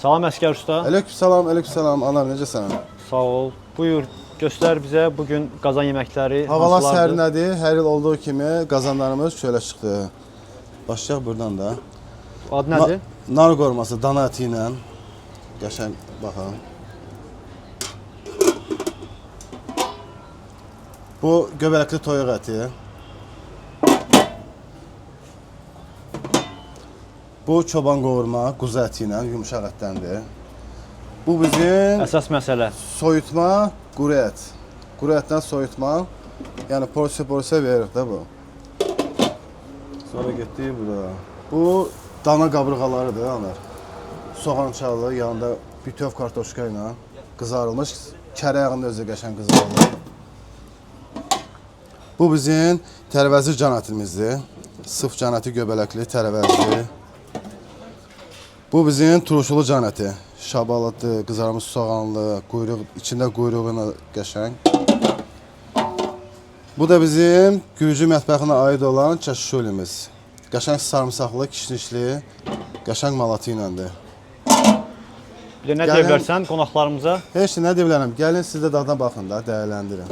Salam Əskər usta. Aleykümselam, aleykümselam. Anam necəsən? Sağ ol. Buyur, göstər bizə bugün qazan yeməkləri Havalar hansılardır? sərnədir. Hər il olduğu kimi qazanlarımız çölə çıxdı. Başlayaq buradan da. Adı nədir? Nar qorması dana əti ilə. Qəşəng baxın. Bu göbələkli toyuq əti. Bu çoban qovurma quzu əti ilə, yumşaq ətdəndir. Bu bizim Əsas məsələ. soyutma quru ət. Quru ətdən soyutma. Yəni porsiya veririk də bu. Sonra getdik bura. Bu dana qabırğalarıdır onlar. Soğançalı, yanında bütöv kartoşka ilə qızarılmış, kərə yağının özü qəşəng qızarılır. Bu bizim tərəvəzli can ətimizdir. Sıf can əti göbələkli tərəvəzli. Bu bizim turşulu can əti. Şabalıdır, qızarmış soğanlı, quyruq, içində quyruğuna qəşəng. Bu da bizim Gürcü mətbəxinə aid olan çəşşulimiz. Qəşəng sarımsaqlı, kişnişli, qəşəng malatı iləndir. Bir də nə deyə bilərsən qonaqlarımıza? Heç nə deyə bilərəm. Gəlin siz də dadına baxın da, dəyərləndirin.